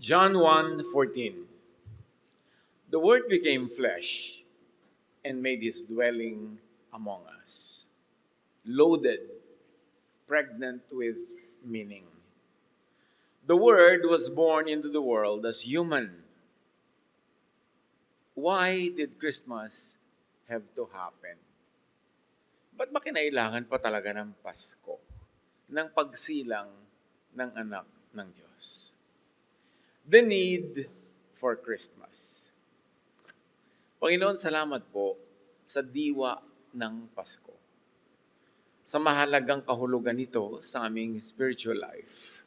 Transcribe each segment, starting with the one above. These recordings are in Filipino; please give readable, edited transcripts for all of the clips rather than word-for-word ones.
John 1:14. The Word became flesh and made his dwelling among us. Loaded, pregnant with meaning. The Word was born into the world as human. Why did Christmas have to happen? Ba't ba kinailangan pa talaga ng Pasko? Ng pagsilang ng anak ng Diyos? The need for Christmas. Panginoon, salamat po sa diwa ng Pasko. Sa mahalagang kahulugan nito sa aming spiritual life.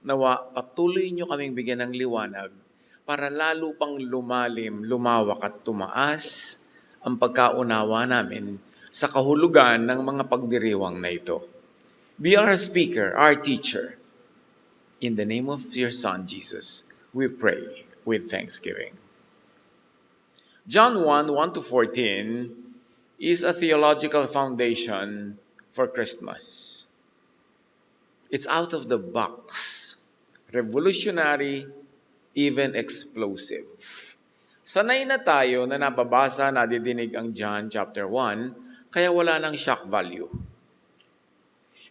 Nawa, patuloy niyo kaming bigyan ng liwanag para lalo pang lumalim, lumawak at tumaas ang pagkaunawa namin sa kahulugan ng mga pagdiriwang na ito. Be our speaker, our teacher. In the name of your Son, Jesus, we pray with thanksgiving. John 1:1-14 is a theological foundation for Christmas. It's out of the box, revolutionary, even explosive. Sanay na tayo na nababasa, nadidinig ang John chapter 1, kaya wala nang shock value.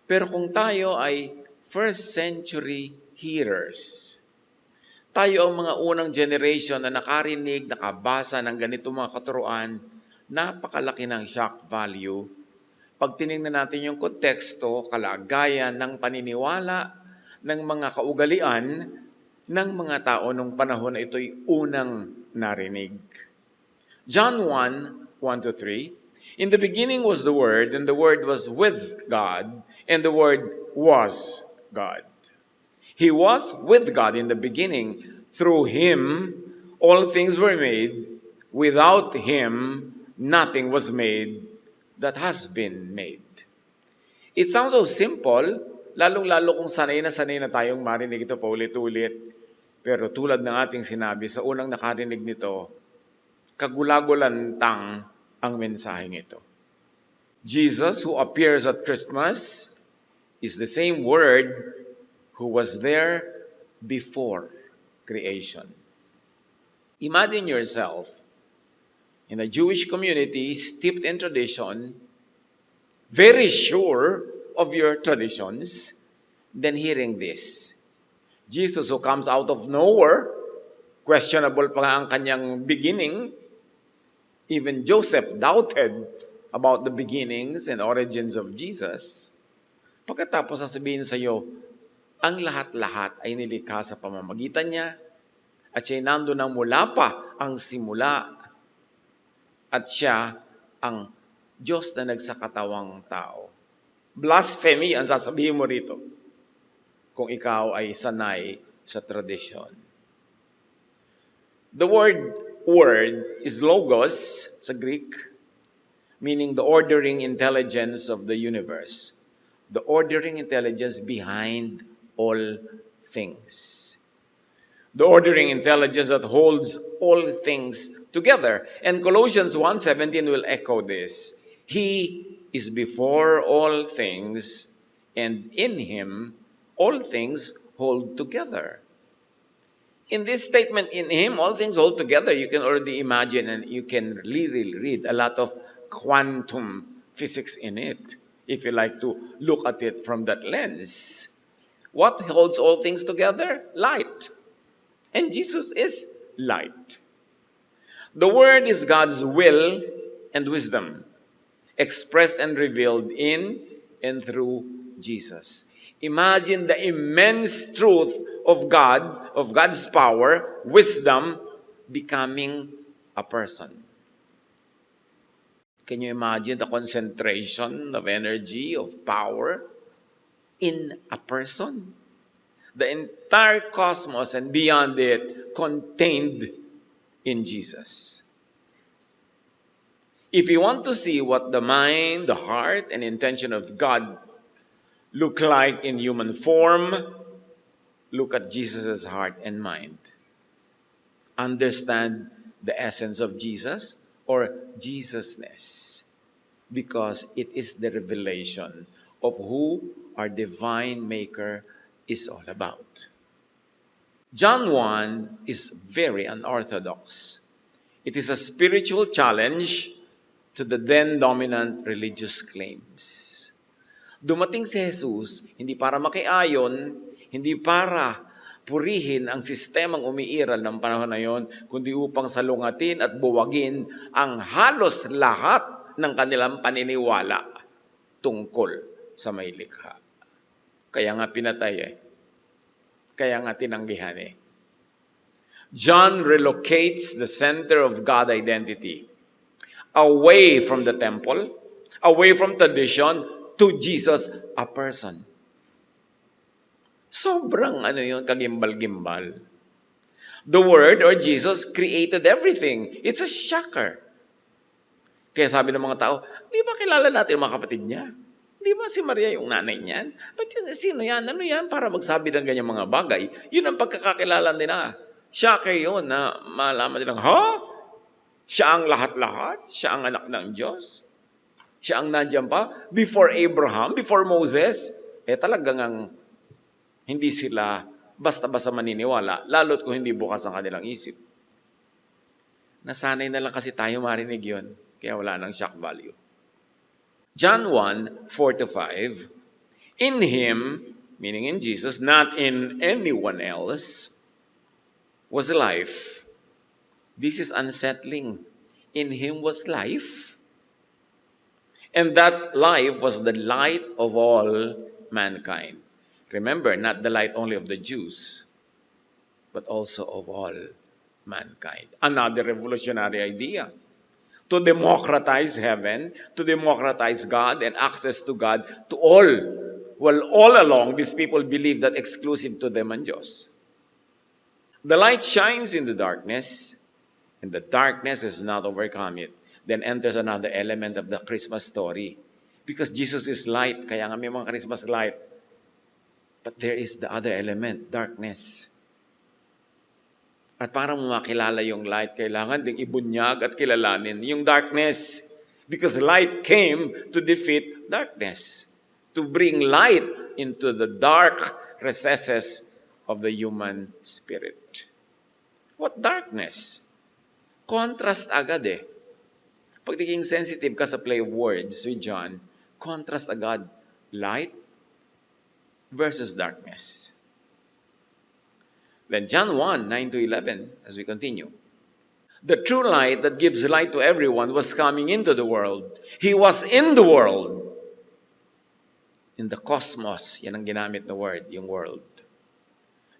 Pero kung tayo ay first century hearers, tayo ang mga unang generation na nakarinig, nakabasa ng ganito mga katuruan, napakalaki ng shock value. Pag tinignan natin yung konteksto, kalagayan ng paniniwala, ng mga kaugalian, ng mga tao nung panahon na ito'y unang narinig. John 1:1-3, In the beginning was the Word, and the Word was with God, and the Word was God. He was with God in the beginning. Through Him, all things were made. Without Him, nothing was made that has been made. It sounds so simple, lalong-lalo kung sanay na tayong marinig ito paulit-ulit. Pero tulad ng ating sinabi, sa unang nakarinig nito, kagulagulantang ang mensaheng ito. Jesus, who appears at Christmas, is the same Word who was there before creation. Imagine yourself in a Jewish community steeped in tradition, very sure of your traditions, then hearing this. Jesus who comes out of nowhere, questionable pa nga ang kanyang beginning. Even Joseph doubted about the beginnings and origins of Jesus. Pagkatapos sasabihin sa iyo, ang lahat-lahat ay nilikha sa pamamagitan niya at siya'y nandun nang mula pa ang simula at siya ang Diyos na nagsakatawang tao. Blasphemy ang sasabihin mo rito kung ikaw ay sanay sa tradisyon. The word is logos sa Greek, meaning the ordering intelligence of the universe. The ordering intelligence behind all things. The ordering intelligence that holds all things together. And Colossians 1:17 will echo this. He is before all things, and in Him all things hold together. In this statement, in Him all things hold together, you can already imagine and you can really read a lot of quantum physics in it, if you like to look at it from that lens. What holds all things together? Light. And Jesus is light. The Word is God's will and wisdom, expressed and revealed in and through Jesus. Imagine the immense truth of God, of God's power, wisdom, becoming a person. Can you imagine the concentration of energy, of power in a person? The entire cosmos and beyond it contained in Jesus. If you want to see what the mind, the heart, and intention of God look like in human form, look at Jesus' heart and mind. Understand the essence of Jesus or Jesusness, because it is the revelation of who our divine Maker is all about. John 1 is very unorthodox. It is a spiritual challenge to the then dominant religious claims. Dumating si Jesus hindi para makiayon, hindi para purihin ang sistemang umiiral ng panahon na yon, kundi upang salungatin at buwagin ang halos lahat ng kanilang paniniwala tungkol sa may likha. Kaya nga pinatay Kaya nga tinanggihan John relocates the center of God identity away from the temple, away from tradition, to Jesus, a person. Sobrang kagimbal-gimbal. The Word or Jesus created everything. It's a shocker. Kaya sabi ng mga tao, di ba kilala natin mga kapatid niya? Di ba si Maria yung nanay niyan? But sino yan? Ano yan? Para magsabi ng ganyang mga bagay. Yun ang pagkakakilala nila. Shocker yun na malaman nilang, siya ang lahat-lahat? Siya ang anak ng Diyos? Siya ang nandiyan pa? Before Abraham, before Moses? Talagang hindi sila basta-basta maniniwala, lalo't kung hindi bukas ang kanilang isip. Nasanay na lang kasi tayo marinig yun, kaya wala nang shock value. John 1:4-5, in Him, meaning in Jesus, not in anyone else, was life. This is unsettling. In Him was life. And that life was the light of all mankind. Remember, not the light only of the Jews, but also of all mankind. Another revolutionary idea. To democratize heaven, to democratize God and access to God to all. Well, all along, these people believe that exclusive to them ang Diyos. The light shines in the darkness, and the darkness has not overcome it. Then enters another element of the Christmas story. Because Jesus is light, kaya nga may mga Christmas light. But there is the other element, darkness. At para makilala yung light, kailangan ding ibunyag at kilalanin yung darkness. Because light came to defeat darkness. To bring light into the dark recesses of the human spirit. What darkness? Contrast agad Pag naging sensitive ka sa play of words with John, contrast agad light versus darkness. Then John 1:9-11, as we continue. The true light that gives light to everyone was coming into the world. He was in the world. In the cosmos, yan ang ginamit na word, yung world.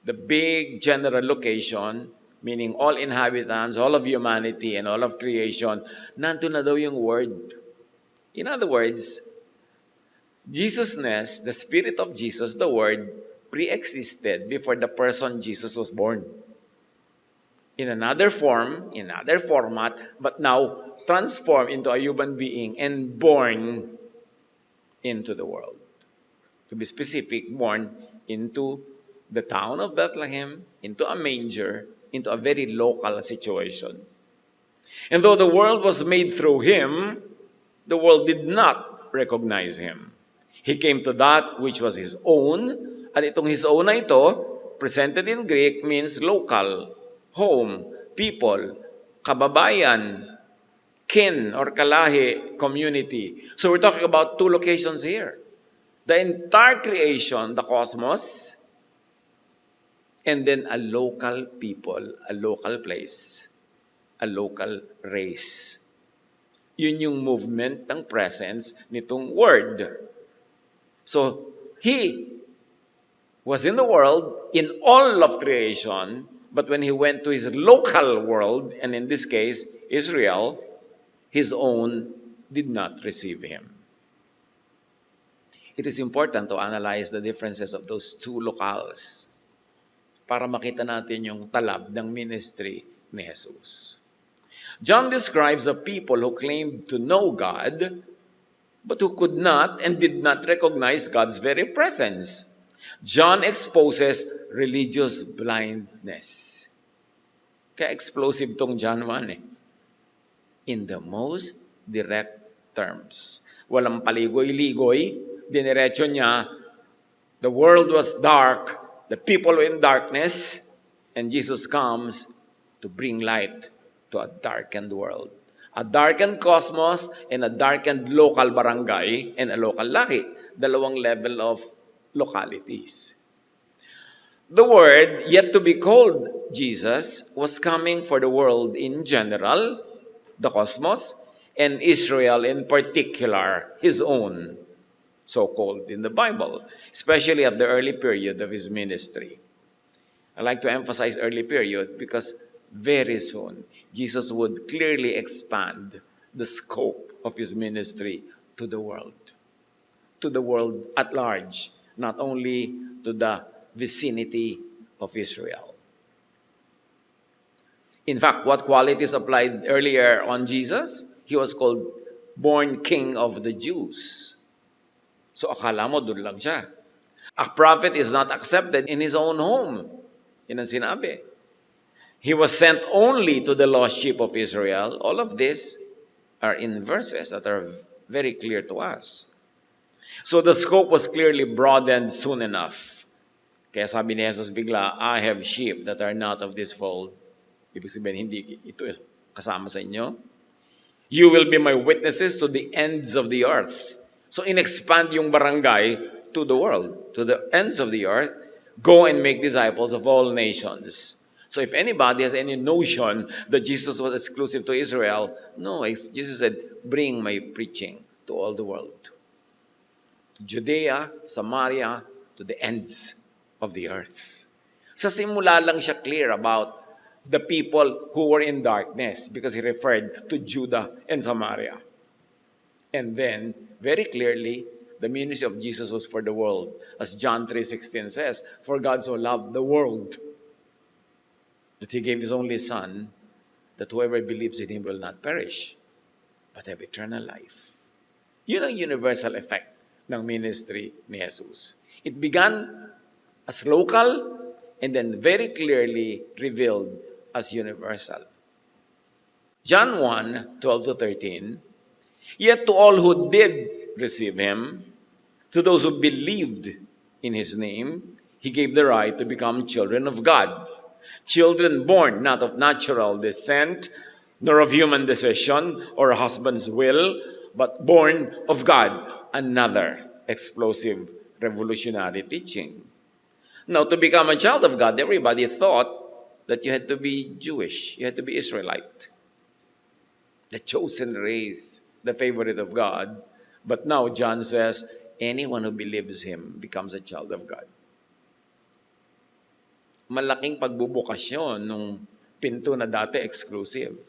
The big general location, meaning all inhabitants, all of humanity, and all of creation, nandun na daw yung word. In other words, Jesusness, the Spirit of Jesus, the Word, pre-existed before the person Jesus was born. In another form, in another format, but now transformed into a human being and born into the world. To be specific, born into the town of Bethlehem, into a manger, into a very local situation. And though the world was made through Him, the world did not recognize Him. He came to that which was His own, at itong His own na ito, presented in Greek, means local, home, people, kababayan, kin or kalahi, community. So we're talking about two locations here. The entire creation, the cosmos, and then a local people, a local place, a local race. Yun yung movement ng presence nitong word. So, He was in the world, in all of creation, but when He went to His local world, and in this case, Israel, His own did not receive Him. It is important to analyze the differences of those two locales para makita natin yung talab ng ministry ni Jesus. John describes a people who claimed to know God, but who could not and did not recognize God's very presence. John exposes religious blindness. Kaya explosive tong John 1 In the most direct terms. Walang paligoy-ligoy. Diniretso niya, the world was dark, the people were in darkness, And Jesus comes to bring light to a darkened world. A darkened cosmos and a darkened local barangay and a local lahi. Dalawang level of localities. The Word, yet to be called Jesus, was coming for the world in general, the cosmos, and Israel in particular, his own, so-called in the Bible, especially at the early period of his ministry. I like to emphasize early period because very soon, Jesus would clearly expand the scope of his ministry to the world at large, not only to the vicinity of Israel. In fact, what qualities applied earlier on Jesus? He was called born King of the Jews. So akala mo, dun lang siya. A prophet is not accepted in his own home. Yan ang sinabi. He was sent only to the lost sheep of Israel. All of this are in verses that are very clear to us. So the scope was clearly broadened soon enough. Kaya sabi ni Jesus bigla, I have sheep that are not of this fold. Ibig sabihin, hindi ito kasama sa inyo. You will be my witnesses to the ends of the earth. So in-expand yung barangay to the world, to the ends of the earth. Go and make disciples of all nations. So if anybody has any notion that Jesus was exclusive to Israel, no, Jesus said, bring my preaching to all the world. To Judea, Samaria, to the ends of the earth. Sa simula lang siya clear about the people who were in darkness because he referred to Judah and Samaria. And then, very clearly, the ministry of Jesus was for the world. As John 3:16 says, for God so loved the world that he gave his only Son, that whoever believes in him will not perish, but have eternal life. Yun ang universal effect ng ministry ni Jesus. It began as local and then very clearly revealed as universal. John 1:12-13, yet to all who did receive him, to those who believed in his name, he gave the right to become children of God. Children born not of natural descent, nor of human decision or a husband's will, but born of God. Another explosive revolutionary teaching. Now, to become a child of God, everybody thought that you had to be Jewish, you had to be Israelite, the chosen race, the favorite of God. But now John says, anyone who believes him becomes a child of God. Malaking pagbubukasyon nung pinto na dati exclusive.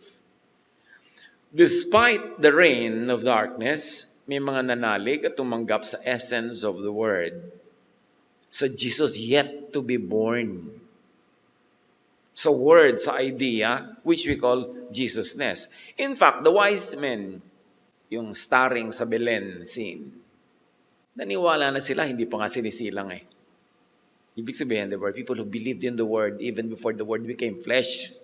Despite the reign of darkness, may mga nanalig at tumanggap sa essence of the word, sa Jesus yet to be born. Sa word, sa idea, which we call Jesusness. In fact, the wise men, yung starring sa Belen scene, naniwala na sila, hindi pa nga sinisilang eh. Ibig sabihin, there were people who believed in the Word even before the Word became flesh.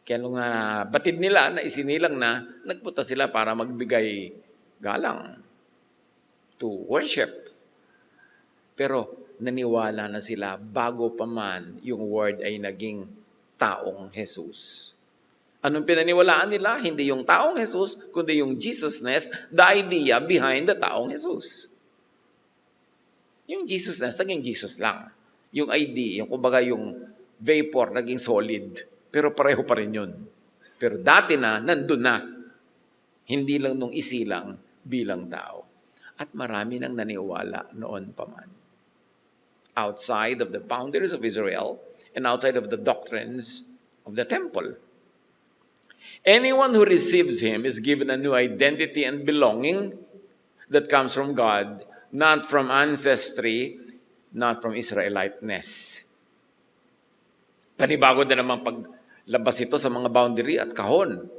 Kaya nung batid nila na isinilang na, nagpunta sila para magbigay galang to worship. Pero naniwala na sila bago pa man yung Word ay naging taong Jesus. Anong pinaniwalaan nila? Hindi yung taong Jesus, kundi yung Jesusness, the idea behind the taong Jesus. Yung Jesusness, naging Jesus lang. Yung idea, yung kumbaga yung vapor, naging solid. Pero pareho pa rin yun. Pero dati na, nandun na. Hindi lang nung isilang bilang tao. At marami nang naniwala noon pa man. Outside of the boundaries of Israel and outside of the doctrines of the temple. Anyone who receives him is given a new identity and belonging that comes from God, not from ancestry, not from Israeliteness. Panibago na naman paglabas ito sa mga boundary at kahon.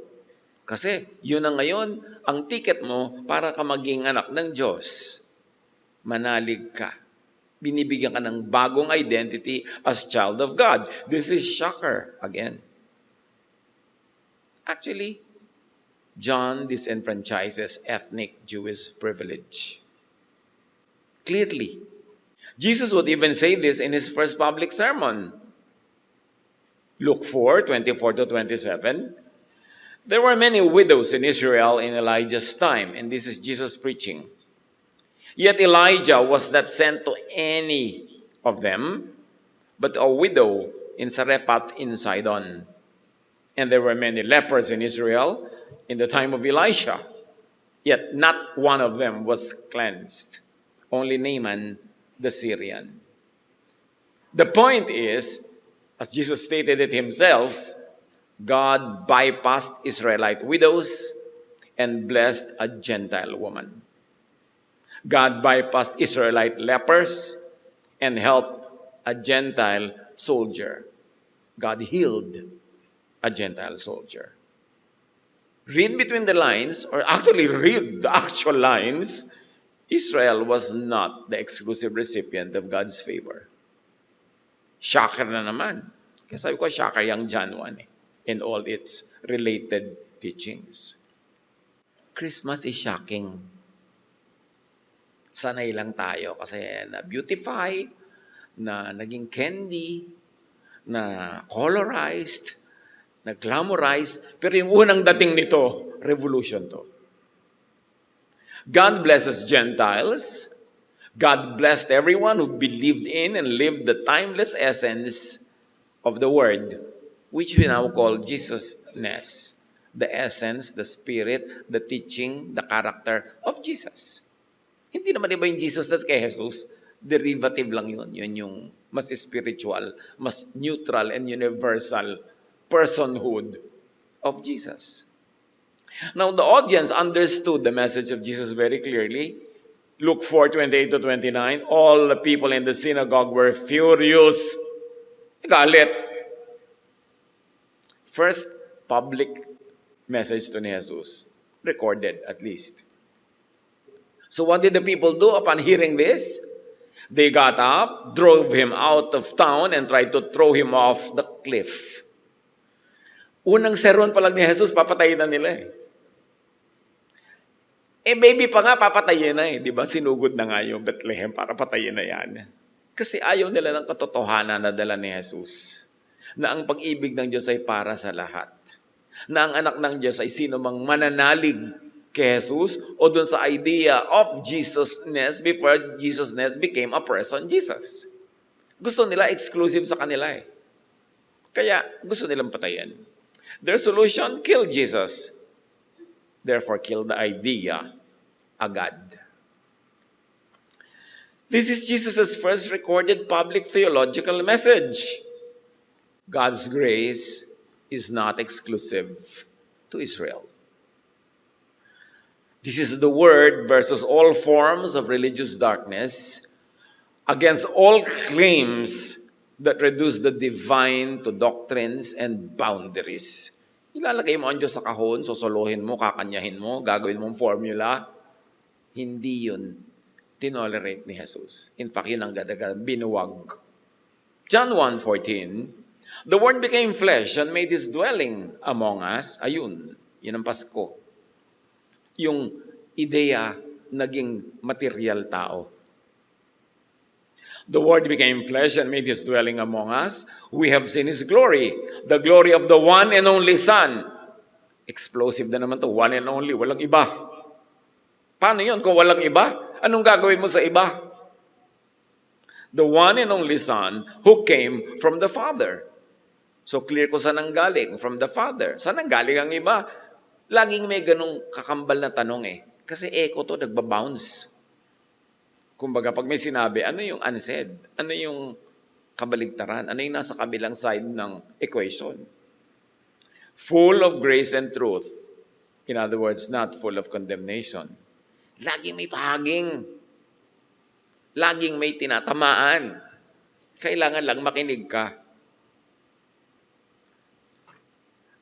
Kasi yun na ngayon ang ticket mo para ka maging anak ng Diyos. Manalig ka. Binibigyan ka ng bagong identity as child of God. This is shocker again. Actually, John disenfranchises ethnic Jewish privilege. Clearly. Jesus would even say this in his first public sermon. Luke 4:24-27. There were many widows in Israel in Elijah's time, and this is Jesus preaching. Yet Elijah was not sent to any of them, but a widow in Sarephath in Sidon. And there were many lepers in Israel in the time of Elisha, yet not one of them was cleansed, only Naaman the Syrian. The point is, as Jesus stated it himself, God bypassed Israelite widows and blessed a Gentile woman. God bypassed Israelite lepers and helped a Gentile soldier. God healed a Gentile soldier. Read between the lines, or actually read the actual lines. Israel was not the exclusive recipient of God's favor. Shocker na naman. Kaya sabi ko, shocker yung John 1 in all its related teachings. Christmas is shocking. Sanay lang tayo kasi na-beautify, na naging candy, na colorized, na glamorized. Pero yung unang dating nito, revolution to. God blesses Gentiles. God blessed everyone who believed in and lived the timeless essence of the Word, which we now call Jesus-ness. The essence, the spirit, the teaching, the character of Jesus. Hindi naman iba yung Jesus-ness kay Jesus. Derivative lang yun. Yun yung mas spiritual, mas neutral and universal personhood of Jesus. Now, the audience understood the message of Jesus very clearly. Luke 4:28-29, all the people in the synagogue were furious. Galit. First public message to ni Jesus, recorded at least. So what did the people do upon hearing this? They got up, drove him out of town, and tried to throw him off the cliff. Unang sermon pa lang ni Jesus, papatayin na nila baby pa nga, papatayin na di ba? Sinugod na nga yung Bethlehem para patayin na yan. Kasi ayaw nila ng katotohanan na dala ni Jesus. Na ang pag-ibig ng Diyos ay para sa lahat. Na ang anak ng Diyos ay sino mang mananalig kay Jesus o dun sa idea of Jesus-ness before Jesus-ness became a person Jesus. Gusto nila exclusive sa kanila Kaya gusto nilang patayin. Their solution, kill Jesus. Therefore, kill the idea agad. This is Jesus' first recorded public theological message. God's grace is not exclusive to Israel. This is the word versus all forms of religious darkness, against all claims that reduce the divine to doctrines and boundaries. Ilalagay mo ang Diyos sa kahon, sosolohin mo, kakanyahin mo, gagawin mong formula. Hindi yun tinolerate ni Jesus. In fact, yun ang binuwag. John 1:14, the Word became flesh and made His dwelling among us. Ayun, yun ang Pasko. Yung ideya naging material tao. The Word became flesh and made His dwelling among us. We have seen His glory, the glory of the one and only Son. Explosive na naman to, one and only, walang iba. Paano yun kung walang iba? Anong gagawin mo sa iba? The one and only Son who came from the Father. So clear ko saan ang galing, from the Father. Saan ang galing ang iba? Laging may ganong kakambal na tanong Kasi echo to, nagbabounce. Kumbaga, pag may sinabi, ano yung unsaid? Ano yung kabaligtaran? Ano yung nasa kabilang side ng equation? Full of grace and truth. In other words, not full of condemnation. Laging may pahaging. Laging may tinatamaan. Kailangan lang makinig ka.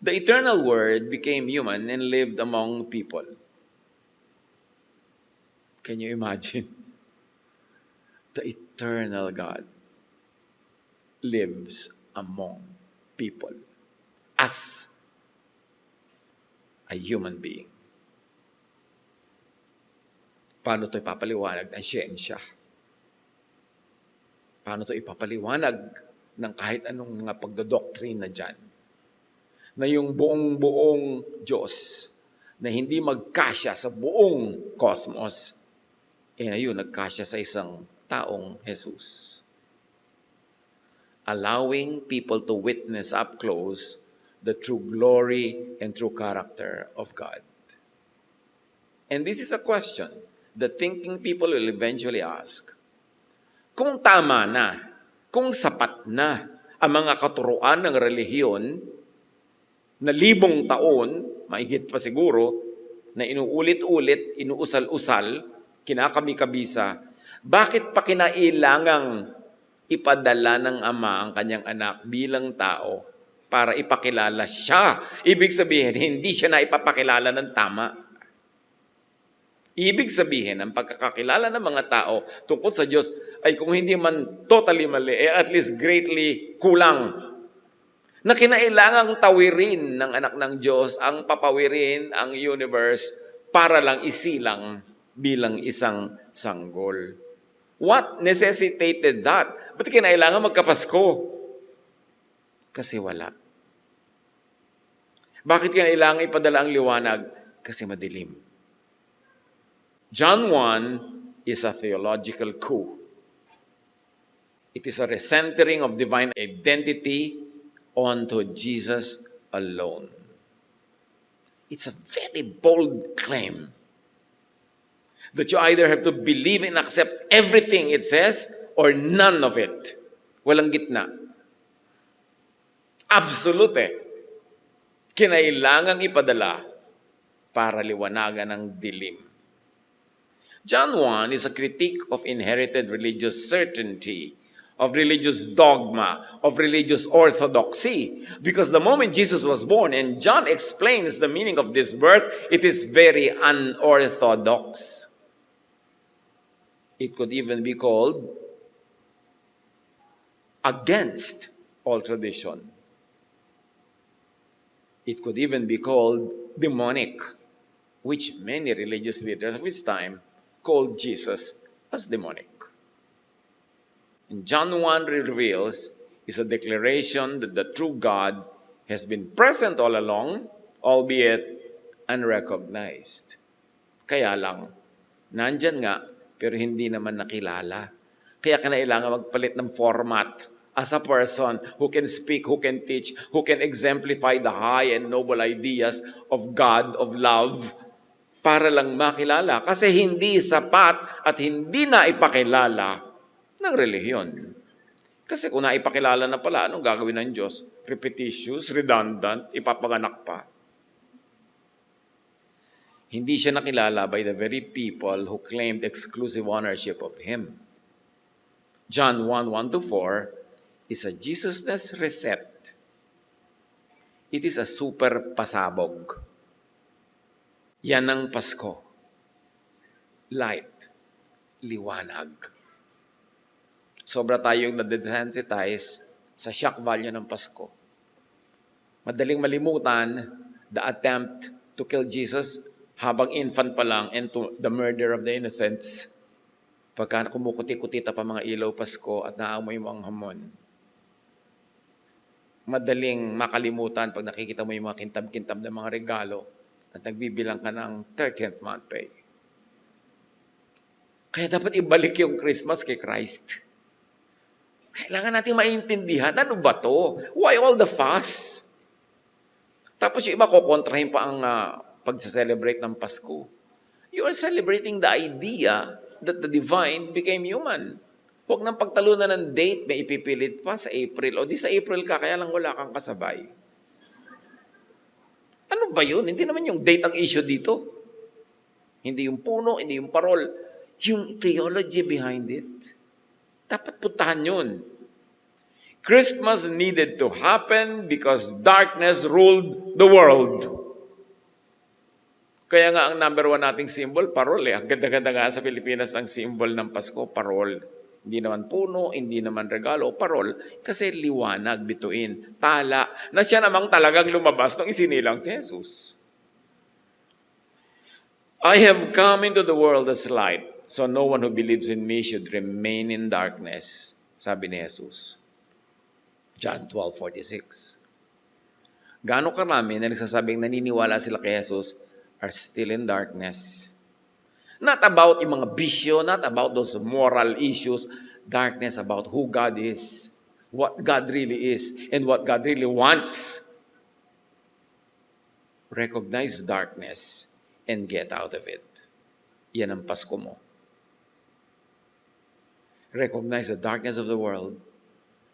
The eternal Word became human and lived among people. Can you imagine? The eternal God lives among people as a human being. Paano ito ipapaliwanag ng siyensya? Paano ito ipapaliwanag ng kahit anong mga pagdodoktrina dyan. Na yung buong Diyos na hindi magkasya sa buong cosmos, ayun, nagkasya sa isang taong Jesus. Allowing people to witness up close the true glory and true character of God. And this is a question that thinking people will eventually ask. Kung tama na, kung sapat na ang mga katuruan ng relihiyon na 1,000 taon, mahigit pa siguro, na inuulit-ulit, inuusal-usal, kinakami-kabisa, bakit pa kinailangang ipadala ng Ama ang kanyang anak bilang tao para ipakilala siya? Ibig sabihin, hindi siya na ipapakilala ng tama. Ibig sabihin, ang pagkakakilala ng mga tao tungkol sa Diyos ay kung hindi man totally mali, at least greatly kulang. Na kinailangang tawirin ng anak ng Diyos ang papawirin ang universe para lang isilang bilang isang sanggol. What necessitated that? Ba't kinailangan magkapasko? Kasi wala. Bakit kinailangan ipadala ang liwanag? Kasi madilim. John 1 is a theological coup. It is a recentering of divine identity onto Jesus alone. It's a very bold claim that you either have to believe and accept everything it says or none of it. Walang gitna. Absolute. Kinailangang ipadala para liwanagan ng dilim. John 1 is a critique of inherited religious certainty, of religious dogma, of religious orthodoxy. Because the moment Jesus was born, and John explains the meaning of this birth, it is very unorthodox. It could even be called against all tradition. It could even be called demonic, which many religious leaders of his time called Jesus as demonic. And John 1 reveals is a declaration that the true God has been present all along, albeit unrecognized. Kaya lang, nandyan nga, pero hindi naman nakilala. Kaya kinailangan magpalit ng format as a person who can speak, who can teach, who can exemplify the high and noble ideas of God, of love, para lang makilala. Kasi hindi sapat at hindi na ipakilala ng relihiyon. Kasi kung naipakilala na pala, anong gagawin ng Diyos? Repetitious, redundant, ipapanganak pa. Hindi siya nakilala by the very people who claimed exclusive ownership of Him. John 1:1-4 is a Jesusness reset. It is a super pasabog. Yan ang Pasko. Light. Liwanag. Sobra tayong na-desensitize sa shock value ng Pasko. Madaling malimutan the attempt to kill Jesus habang infant pa lang and to the murder of the innocents. Pagka kumukuti-kutita pa mga ilaw Pasko at naamoy mo ang hamon. Madaling makalimutan pag nakikita mo yung mga kintab-kintab na mga regalo at nagbibilang ka ng 13th month pay. Kaya dapat ibalik yung Christmas kay Christ. Kailangan natin maintindihan, ano ba to? Why all the fuss? Tapos yung iba kukontrahin pa ang pag-celebrate ng Pasko. You are celebrating the idea that the divine became human. Huwag nang pagtalunan ng date, may ipipilit pa sa April. O di sa April ka, kaya lang wala kang kasabay. Ano ba yun? Hindi naman yung date ang issue dito. Hindi yung puno, hindi yung parol. Yung theology behind it. Dapat puntahan yun. Christmas needed to happen because darkness ruled the world. Kaya nga ang number 1 nating symbol, parol eh. Ang ganda-ganda nga sa Pilipinas ang symbol ng Pasko, parol. Hindi naman puno, hindi naman regalo, parol. Kasi liwanag, bituin, tala, na siya namang talagang lumabas nung isinilang si Jesus. I have come into the world as light, so no one who believes in me should remain in darkness, sabi ni Jesus. John 12:46. Gaano karami na nagsasabing naniniwala sila kay Jesus are still in darkness. Not about yung mga bisyo, not about those moral issues, darkness about who God is, what God really is, and what God really wants. Recognize darkness and get out of it. Yan ang Pasko mo. Recognize the darkness of the world.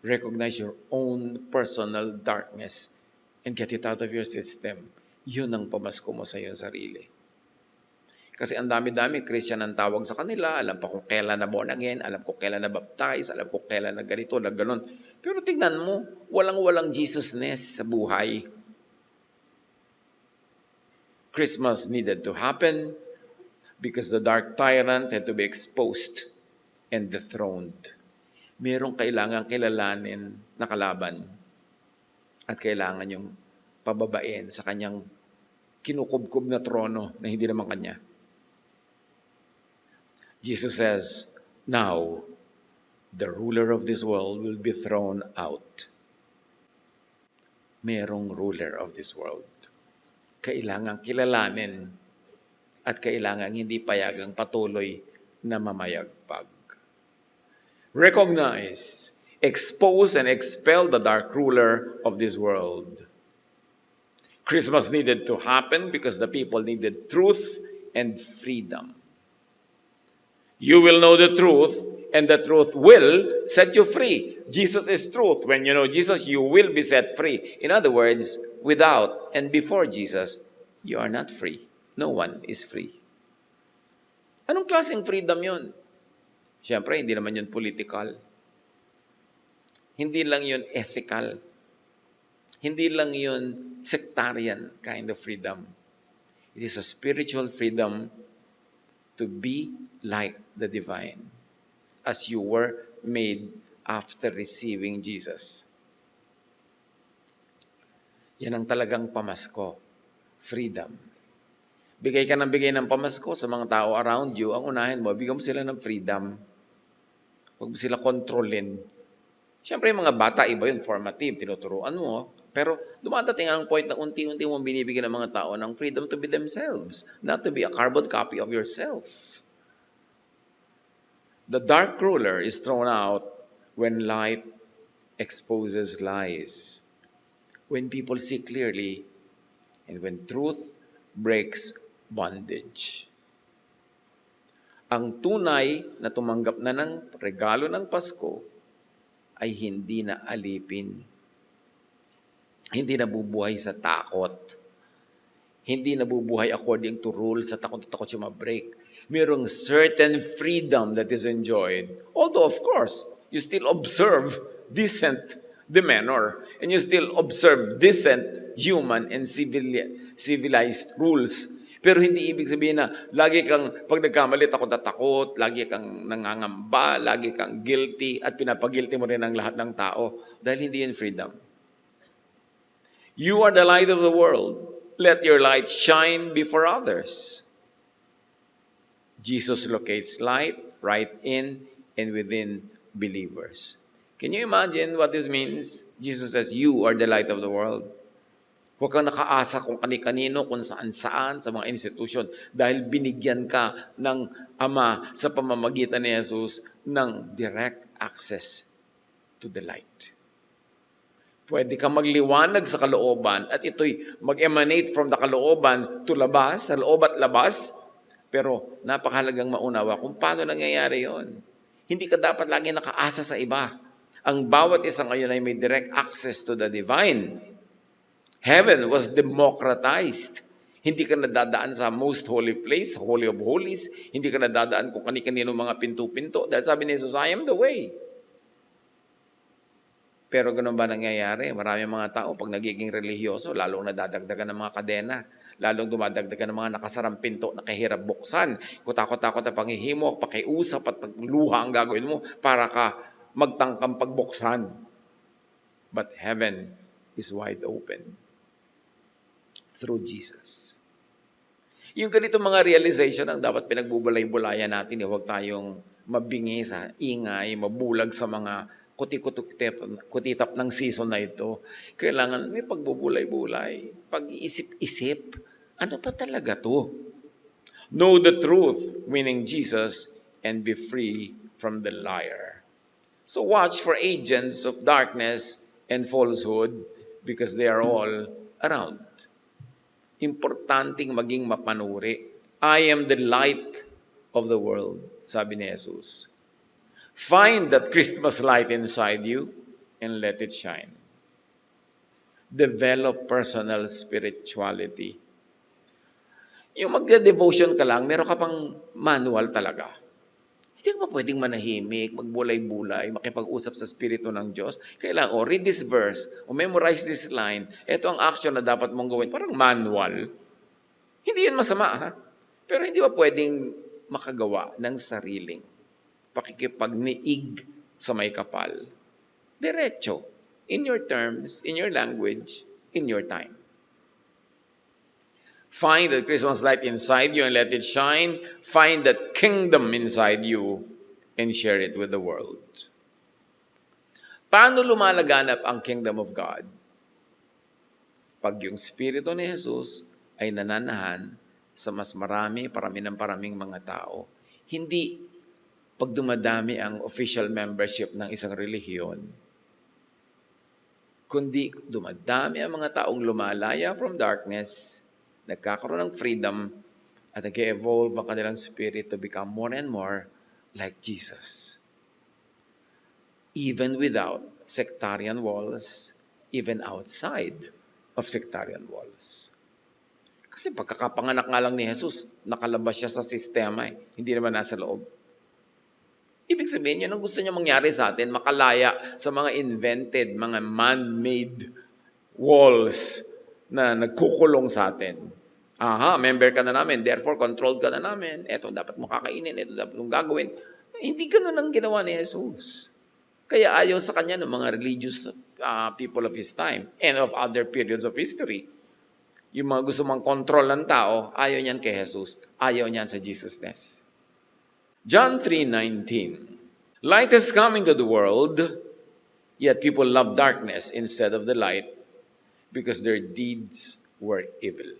Recognize your own personal darkness and get it out of your system. Yun ang pamasko mo sa iyong sarili. Kasi ang dami-dami, Christian ang tawag sa kanila, alam pa kung kailan na born again, alam ko kailan na baptize, alam ko kailan na ganito, na ganon. Pero tignan mo, walang-walang Jesusness sa buhay. Christmas needed to happen because the dark tyrant had to be exposed and dethroned. Merong kailangan kilalanin na kalaban at kailangan yung pababain sa kanyang kinukubkob na trono na hindi naman kanya. Jesus says, now, the ruler of this world will be thrown out. Merong ruler of this world. Kailangang kilalanin at kailangang hindi payagang patuloy na mamayagpag. Recognize, expose, and expel the dark ruler of this world. Christmas needed to happen because the people needed truth and freedom. You will know the truth, and the truth will set you free. Jesus is truth. When you know Jesus, you will be set free. In other words, without and before Jesus, you are not free. No one is free. Anong klaseng freedom yun? Siyempre, hindi naman yun political. Hindi lang yun ethical. Hindi lang yun sectarian kind of freedom. It is a spiritual freedom to be like the divine, as you were made after receiving Jesus. Yan ang talagang pamasko, freedom. Bigay ka ng bigay ng pamasko sa mga tao around you, ang unahin mo, bigyan mo sila ng freedom. Huwag mo sila kontrolin. Siyempre, yung mga bata, iba yun, formative, tinuturuan mo. Pero dumadating ang point na unti-unti mo binibigyan ng mga tao ng freedom to be themselves, not to be a carbon copy of yourself. The dark ruler is thrown out when light exposes lies, when people see clearly, and when truth breaks bondage. Ang tunay na tumanggap na ng regalo ng Pasko ay hindi na alipin. Hindi nabubuhay sa takot. Hindi nabubuhay according to rules sa takot siya ma-break. Mayroong certain freedom that is enjoyed. Although, of course, you still observe decent demeanor and you still observe decent human and civilized rules. Pero hindi ibig sabihin na lagi kang, pag nagkamali, takot na takot, lagi kang nangangamba, lagi kang guilty, at pinapagilty mo rin ang lahat ng tao. Dahil hindi yun freedom. You are the light of the world. Let your light shine before others. Jesus locates light right in and within believers. Can you imagine what this means? Jesus says, you are the light of the world. Huwag kang nakaasa kung kani-kanino, kung saan-saan, sa mga institusyon, dahil binigyan ka ng Ama sa pamamagitan ni Jesus ng direct access to the light. Pwede kang magliwanag sa kalooban at ito'y mag-emanate from the kalooban to labas, sa loob at labas. Pero napakahalagang maunawa kung paano nangyayari yon. Hindi ka dapat lagi nakaasa sa iba. Ang bawat isa ngayon ay may direct access to the divine. Heaven was democratized. Hindi ka nadadaan sa most holy place, holy of holies. Hindi ka nadadaan kung kani-kanino mga pinto-pinto. Dahil sabi ni Jesus, I am the way. Pero ganun ba nangyayari? Marami mga tao, pag nagiging religyoso, lalong nadadagdagan ng mga kadena. Lalong dumadagdagan ng mga nakasarang pinto na kahirap buksan. Kutakot-takot na panghihimo, pakiusap at pagluha ang gagawin mo para ka magtangkang pagbuksan. But heaven is wide open through Jesus. Yung ganito mga realization ang dapat pinagbubulay-bulayan natin. Huwag tayong mabingi sa ingay, mabulag sa mga kutitap ng season na ito, kailangan may pagbubulay-bulay, pag-iisip-isip. Ano pa talaga to? Know the truth, meaning Jesus, and be free from the liar. So watch for agents of darkness and falsehood because they are all around. Importanteng maging mapanuri. I am the light of the world, sabi ni Jesus. Find that Christmas light inside you and let it shine. Develop personal spirituality. Yung magde-devotion ka lang, meron ka pang manual talaga. Hindi ka pa pwedeng manahimik, magbulay-bulay, makipag-usap sa Espiritu ng Diyos. Kailangan, read this verse, memorize this line. Ito ang action na dapat mong gawin. Parang manual. Hindi yun masama, ha? Pero hindi ba pwedeng makagawa ng sariling pakikipagniig sa may kapal? Diretso. In your terms, in your language, in your time. Find that Christmas light inside you and let it shine. Find that kingdom inside you and share it with the world. Paano lumalaganap ang kingdom of God? Pag yung Espiritu ni Jesus ay nananahan sa mas parami ng paraming mga tao. Hindi pag dumadami ang official membership ng isang relihiyon, kundi dumadami ang mga taong lumalaya from darkness, nagkakaroon ng freedom, at nag-evolve ang kanilang spirit to become more and more like Jesus. Even without sectarian walls, even outside of sectarian walls. Kasi pagkakapanganak nga lang ni Jesus, nakalabas siya sa sistema, hindi naman nasa loob. Ibig sabihin, yun ang gusto niya mangyari sa atin, makalaya sa mga invented, mga man-made walls na nagkukulong sa atin. Member ka na namin, therefore controlled ka na namin. Ito dapat mo kakainin, ito dapat mong gagawin. Hindi ganun ang ginawa ni Jesus. Kaya ayaw sa kanya ng mga religious people of his time and of other periods of history. Yung mga gusto mang control ng tao, ayaw niyan kay Jesus. Ayaw niyan sa Jesusness. John 3:19. Light has come into the world, yet people love darkness instead of the light because their deeds were evil.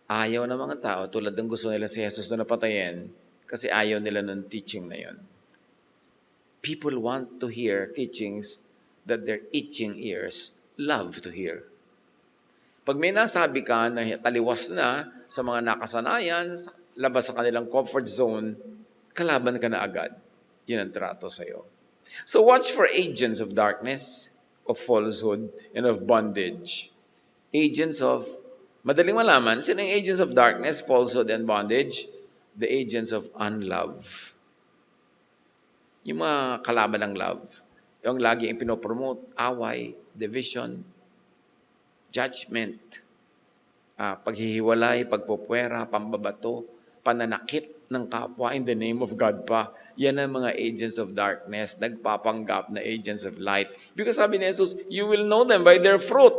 Ayaw ng mga tao, tulad ng gusto nila si Jesus na napatayin, kasi ayaw nila ng teaching na yon. People want to hear teachings that their itching ears love to hear. Pag may nasabi ka na taliwas na sa mga nakasanayan, labas sa kanilang comfort zone, kalaban ka na agad. Yun ang trato sa'yo. So watch for agents of darkness, of falsehood, and of bondage. Agents of, madaling malaman, sino yung agents of darkness, falsehood, and bondage? The agents of unlove. Yung mga kalaban ng love. Yung lagi yung pinopromote, away, division, judgment, paghihiwalay, pagpupwera, pambabato, pananakit ng kapwa in the name of God pa. Yan ang mga agents of darkness, nagpapanggap na agents of light. Because sabi ni Jesus, you will know them by their fruit.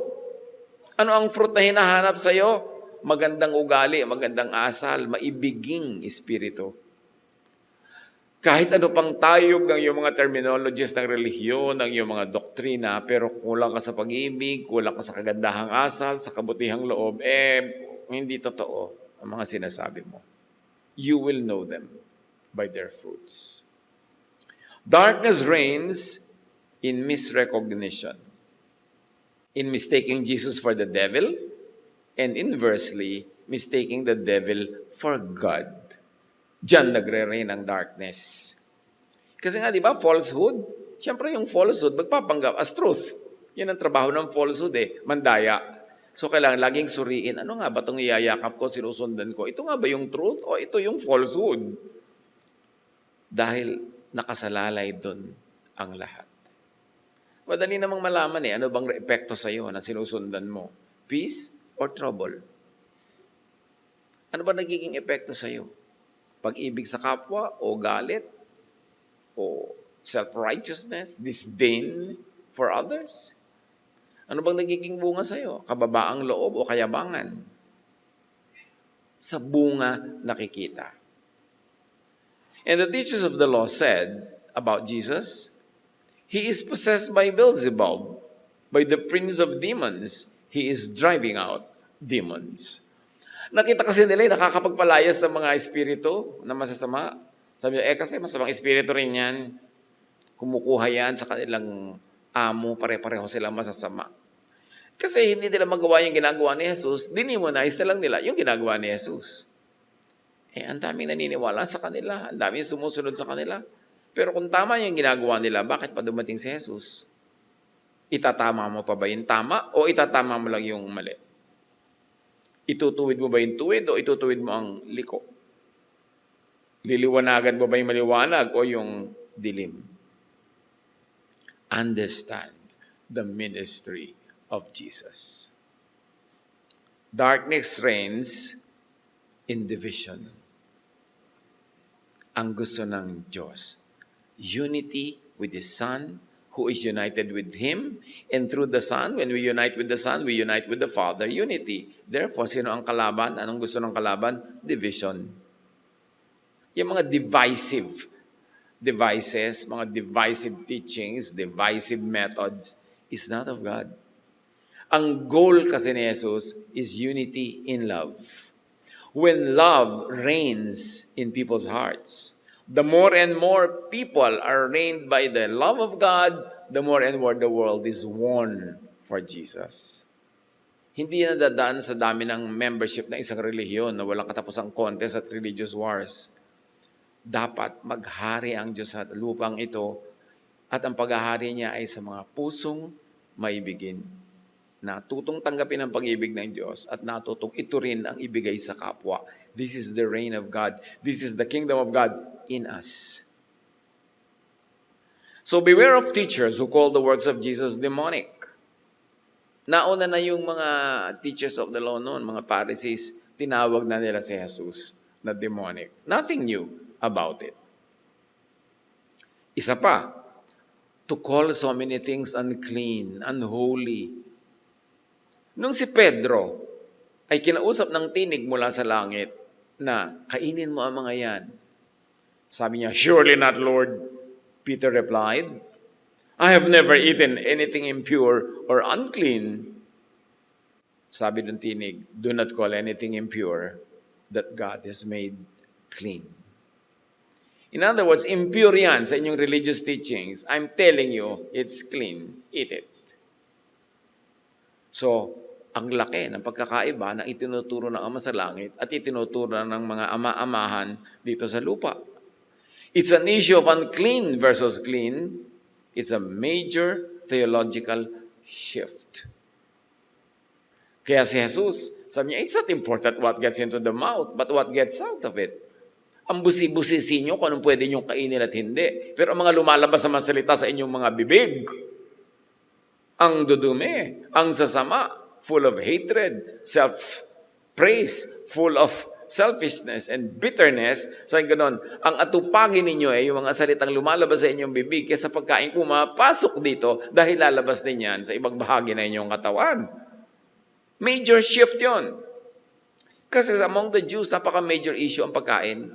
Ano ang fruit na hinahanap sa'yo? Magandang ugali, magandang asal, maibiging espiritu. Kahit ano pang tayog ng iyong mga terminologies ng relihiyon, ng iyong mga doktrina, pero kulang ka sa pag-ibig, kulang ka sa kagandahang asal, sa kabutihang loob, hindi totoo ang mga sinasabi mo. You will know them by their fruits. Darkness reigns in misrecognition, in mistaking Jesus for the devil, and inversely, mistaking the devil for God. Diyan nagre-reign ang darkness. Kasi nga, di ba, falsehood? Siyempre yung falsehood, magpapanggap as truth. Yan ang trabaho ng falsehood mandaya. So kailangan laging suriin, ano nga ba itong iyayakap ko, sinusundan ko? Ito nga ba yung truth o ito yung falsehood? Dahil nakasalalay doon ang lahat. Madali namang malaman ano bang epekto sa iyo na sinusundan mo? Peace or trouble? Ano ba nagiging epekto sa iyo? Pag-ibig sa kapwa o galit o self-righteousness, disdain for others? Ano bang nagiging bunga sa iyo? Kababaang loob o kayabangan? Sa bunga nakikita. And the teachers of the law said, about Jesus? He is possessed by Beelzebub, by the prince of demons. He is driving out demons. Nakita kasi nila nakakapagpalayas ng mga espiritu na masasama. Sabi niya, kasi masamang espiritu rin yan. Kumukuha yan sa kanilang amo, pare-pareho silang masasama. Kasi hindi nila magawa yung ginagawa ni Jesus, dinimonize na lang nila yung ginagawa ni Jesus. Ang daming naniniwala sa kanila, ang daming sumusunod sa kanila. Pero kung tama yung ginagawa nila, bakit pa dumating si Jesus? Itatama mo pa ba yung tama o itatama mo lang yung mali? Itutuwid mo ba yung tuwid o itutuwid mo ang liko? Liliwanagan mo ba yung maliwanag o yung dilim? Understand the ministry of Jesus. Darkness reigns in division. Ang gusto ng Diyos, unity with His Son, who is united with Him, and through the Son, when we unite with the Son, we unite with the Father, unity. Therefore, sino ang kalaban? Anong gusto ng kalaban? Division. Yung mga divisive devices, mga divisive teachings, divisive methods, is not of God. Ang goal kasi ni Jesus is unity in love. When love reigns in people's hearts, the more and more people are reigned by the love of God, the more and more the world is won for Jesus. Hindi na dadaan sa dami ng membership ng isang relihiyon na walang katapusang contest at religious wars. Dapat maghari ang Diyos sa lupang ito at ang paghahari niya ay sa mga pusong maibigin. Natutong tanggapin ang pag-ibig ng Diyos at natutong ito rin ang ibigay sa kapwa. This is the reign of God. This is the kingdom of God in us. So beware of teachers who call the works of Jesus demonic. Nauna na yung mga teachers of the law noon, mga Pharisees, tinawag na nila si Jesus na demonic. Nothing new about it. Isa pa, to call so many things unclean, unholy. Nung si Pedro ay kinausap ng tinig mula sa langit na kainin mo ang mga yan. Sabi niya, "Surely not, Lord." Peter replied, "I have never eaten anything impure or unclean." Sabi ng tinig, "Do not call anything impure that God has made clean." In other words, impure yan sa inyong religious teachings. I'm telling you, it's clean. Eat it. So, ang laki ng pagkakaiba na itinuturo ng Ama sa langit at itinuturo ng mga ama-amahan dito sa lupa. It's an issue of unclean versus clean. It's a major theological shift. Kaya si Jesus, sabi niya, it's not important what gets into the mouth, but what gets out of it. Ang busi-busisi nyo kung anong pwede nyo kainin at hindi. Pero ang mga lumalabas na salita sa inyong mga bibig, ang dudumi, ang sasama, full of hatred, self-praise, full of selfishness and bitterness. So ganoon, ang atupagin ninyo ay yung mga salitang lumalabas sa inyong bibig kaysa pagkain pumapasok dito dahil lalabas din yan sa ibang bahagi na inyong katawan. Major shift yon. Kasi among the Jews, napaka-major issue ang pagkain.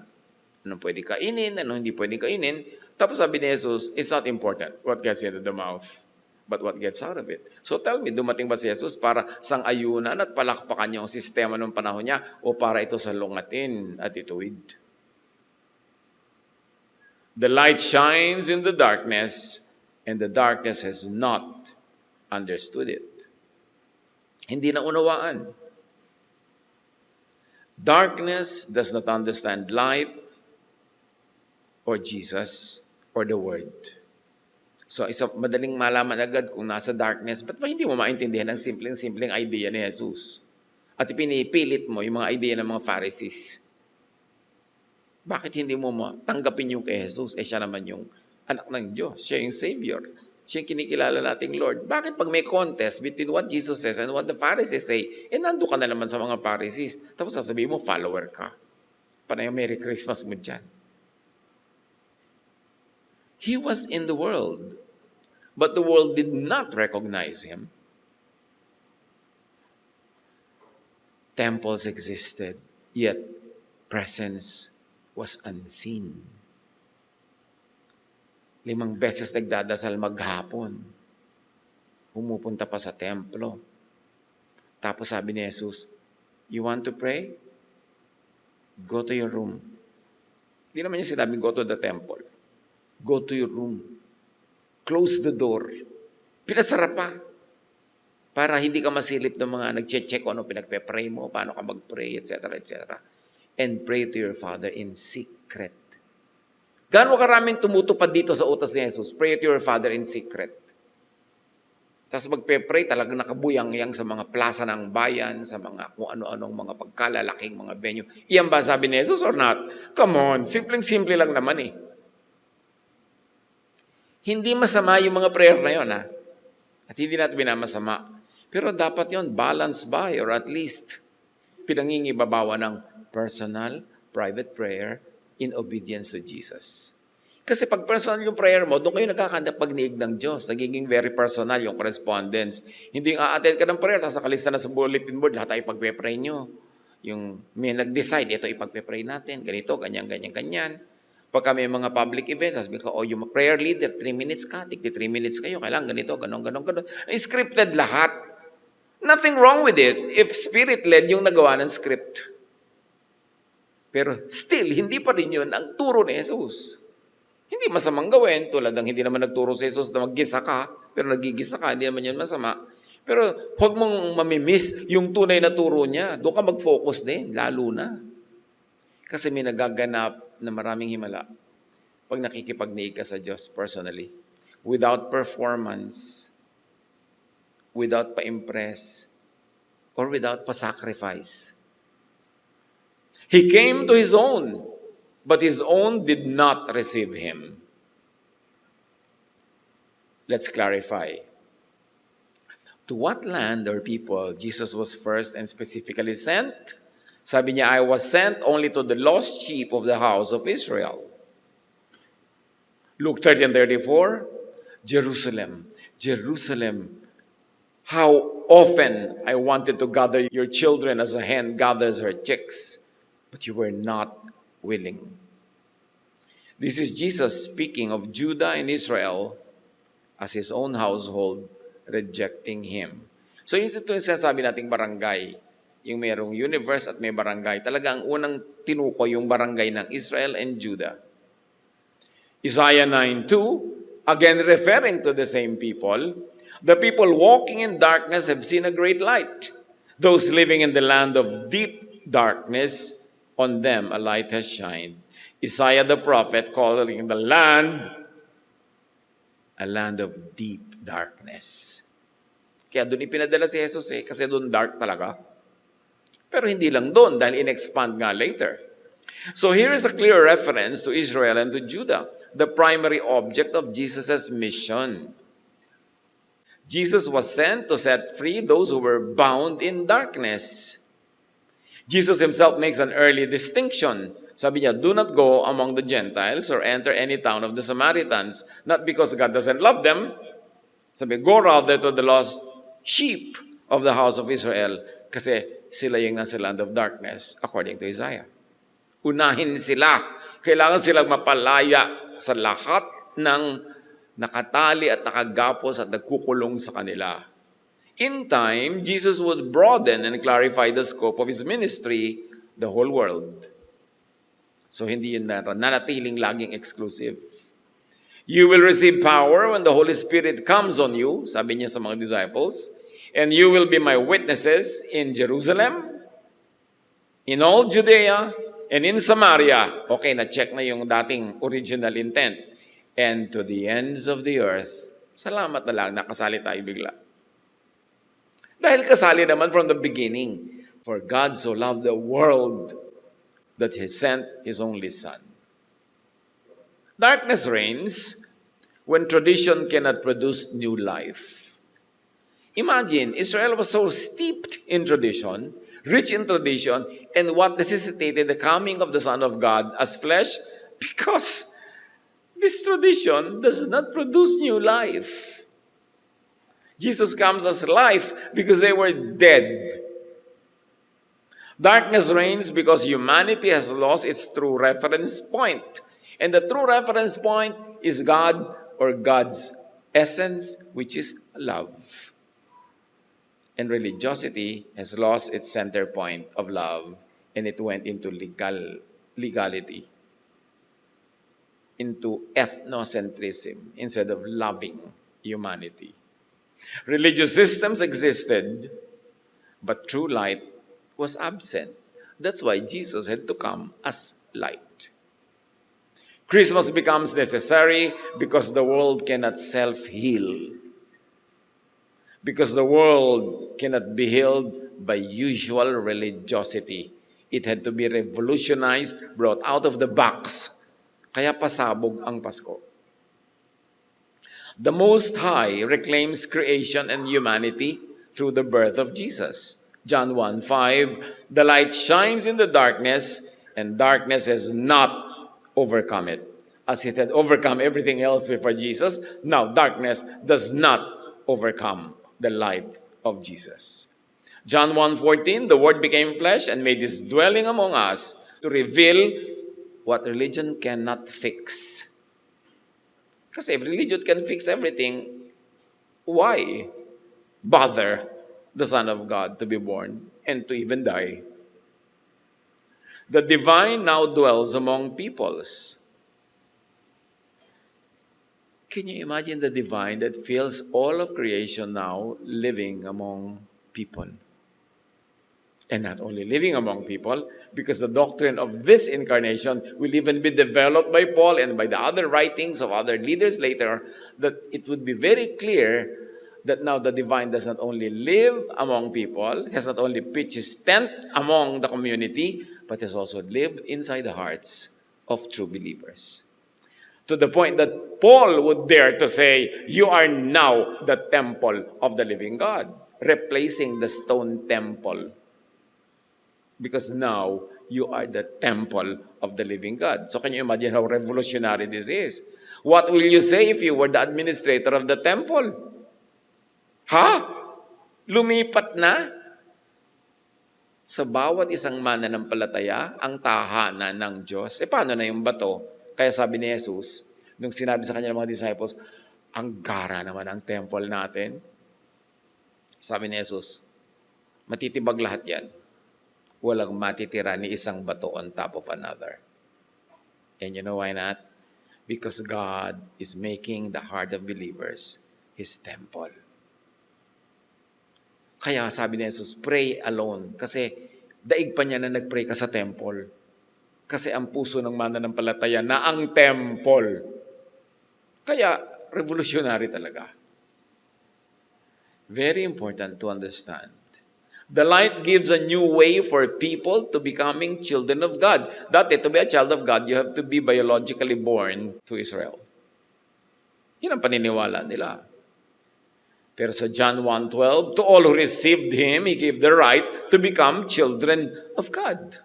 Anong pwede kainin, anong hindi pwede kainin. Tapos sabi ni Jesus, it's not important what gets into the mouth, but what gets out of it. So tell me, dumating ba si Jesus para sang-ayunan at palakpakan niya ang sistema ng panahon niya o para ito salungatin at ituwid? The light shines in the darkness and the darkness has not understood it. Hindi na unawaan. Darkness does not understand light or Jesus or the Word. So, madaling malaman agad kung nasa darkness, ba't ba hindi mo maintindihan ang simpleng-simpleng idea ni Jesus? At ipinipilit mo yung mga idea ng mga Pharisees. Bakit hindi mo tanggapin yung kay Jesus? Siya naman yung anak ng Diyos. Siya yung Savior. Siya yung kinikilala nating Lord. Bakit pag may contest between what Jesus says and what the Pharisees say, nando ka na naman sa mga Pharisees. Tapos sasabihin mo, follower ka. Panay Merry Christmas mo dyan. He was in the world, but the world did not recognize Him. Temples existed, yet presence was unseen. 5 beses nagdadasal maghapon. Pumupunta pa sa templo. Tapos sabi ni Jesus, you want to pray? Go to your room. Hindi naman niya sinabing go to the temple. Go to your room. Close the door. Pinasara pa. Para hindi ka masilip ng mga nag-check kung ano pinagpe-pray mo, paano ka mag-pray, etc., etc. And pray to your Father in secret. Gaano karaming tumutupad dito sa utas ni Jesus? Pray to your Father in secret. Tapos magpe-pray, talagang nakabuyang-yang sa mga plaza ng bayan, sa mga kung ano-anong mga pagkalalaking mga venue. Iyan ba sabi ni Jesus or not? Come on, simpleng-simple lang naman eh. Hindi masama yung mga prayer na yun, ha? At hindi natin binamasama. Pero dapat yon balance by or at least pinangingibabawa ng personal, private prayer in obedience to Jesus. Kasi pag personal yung prayer mo, doon kayo nagkakanda pagniig ng Diyos. Nagiging very personal yung correspondence. Hindi yung a-attend ka ng prayer, tapos nakalista na sa bulletin board, lahat ay ipagpe-pray nyo. Yung may nag-decide, ito ipagpe-pray natin, ganito, ganyan, ganyan, ganyan. Pagka may mga public events, sabi ko, yung prayer leader, 3 minutes ka, 3 minutes kayo, kailangan ganito, ganon. Scripted lahat. Nothing wrong with it if spirit-led yung nagawa ng script. Pero still, hindi pa rin yun ang turo ni Jesus. Hindi masamang gawin, tulad ng hindi naman nagturo si Jesus na maggisa ka, pero nagigisa ka, hindi naman yun masama. Pero huwag mong mamimiss yung tunay na turo niya. Doon ka mag-focus din, lalo na. Kasi may nagaganap na maraming himala pag nakikipagniig ka sa Diyos personally. Without performance, without pa-impress, or without pa-sacrifice. He came to His own, but His own did not receive Him. Let's clarify. To what land or people Jesus was first and specifically sent? Sabi niya, I was sent only to the lost sheep of the house of Israel. Luke 13:34, Jerusalem, Jerusalem, how often I wanted to gather your children as a hen gathers her chicks, but you were not willing. This is Jesus speaking of Judah and Israel as His own household rejecting Him. So ito yung sinasabi nating barangay, yung mayroong universe at may barangay. Talaga ang unang tinuko yung barangay ng Israel and Judah. Isaiah 9:2, again referring to the same people, the people walking in darkness have seen a great light. Those living in the land of deep darkness, on them a light has shined. Isaiah the prophet calling the land a land of deep darkness. Kaya doon ipinadala si Jesus kasi doon dark talaga. Pero hindi lang doon dahil in-expand nga later. So here is a clear reference to Israel and to Judah, the primary object of Jesus' mission. Jesus was sent to set free those who were bound in darkness. Jesus Himself makes an early distinction. Sabi niya, do not go among the Gentiles or enter any town of the Samaritans, not because God doesn't love them. Sabi, go rather to the lost sheep of the house of Israel, kasi sila yung nasa land of darkness, according to Isaiah. Unahin sila. Kailangan silang mapalaya sa lahat ng nakatali at nakagapos at nagkukulong sa kanila. In time, Jesus would broaden and clarify the scope of His ministry, the whole world. So hindi yun nanatiling laging exclusive. You will receive power when the Holy Spirit comes on you, sabi niya sa mga disciples, and you will be my witnesses in Jerusalem, in all Judea, and in Samaria. Okay, na-check na yung dating original intent. And to the ends of the earth. Salamat na lang, nakasali tayo bigla. Dahil kasali naman from the beginning. For God so loved the world that He sent His only Son. Darkness reigns when tradition cannot produce new life. Imagine, Israel was so steeped in tradition, rich in tradition, and what necessitated the coming of the Son of God as flesh? Because this tradition does not produce new life. Jesus comes as life because they were dead. Darkness reigns because humanity has lost its true reference point. And the true reference point is God or God's essence, which is love. And religiosity has lost its center point of love, and it went into legality, into ethnocentrism instead of loving humanity. Religious systems existed, but true light was absent. That's why Jesus had to come as light. Christmas becomes necessary because the world cannot self-heal. Because the world cannot be healed by usual religiosity. It had to be revolutionized, brought out of the box. Kaya pasabog ang Pasko. The Most High reclaims creation and humanity through the birth of Jesus. John 1:5, the light shines in the darkness, and darkness has not overcome it. As it had overcome everything else before Jesus, now darkness does not overcome the light of Jesus. John 1:14, the Word became flesh and made his dwelling among us to reveal what religion cannot fix. Kasi if religion can fix everything, why bother the Son of God to be born and to even die? The divine now dwells among peoples. Can you imagine the divine that fills all of creation now living among people? And not only living among people, because the doctrine of this incarnation will even be developed by Paul and by the other writings of other leaders later, that it would be very clear that now the divine does not only live among people, has not only pitched his tent among the community, but has also lived inside the hearts of true believers. To the point that Paul would dare to say, you are now the temple of the living God, replacing the stone temple. Because now, you are the temple of the living God. So can you imagine how revolutionary this is? What will you say if you were the administrator of the temple? Ha? Lumipat na? Sa bawat isang mananampalataya, ang tahanan ng Diyos. Paano na yung bato? Kaya sabi ni Jesus, nung sinabi sa kanya ng mga disciples, ang gara naman ang temple natin. Sabi ni Jesus, matitibag lahat yan. Walang matitira ni isang bato on top of another. And you know why not? Because God is making the heart of believers His temple. Kaya sabi ni Jesus, pray alone. Kasi daig pa niya na nag-pray ka sa temple. Kasi ang puso ng mananampalataya na ang temple. Kaya revolutionary talaga. Very important to understand. The light gives a new way for people to becoming children of God. Dati, to be a child of God, you have to be biologically born to Israel. Yan ang paniniwala nila. Pero sa John 1:12, to all who received Him, He gave the right to become children of God.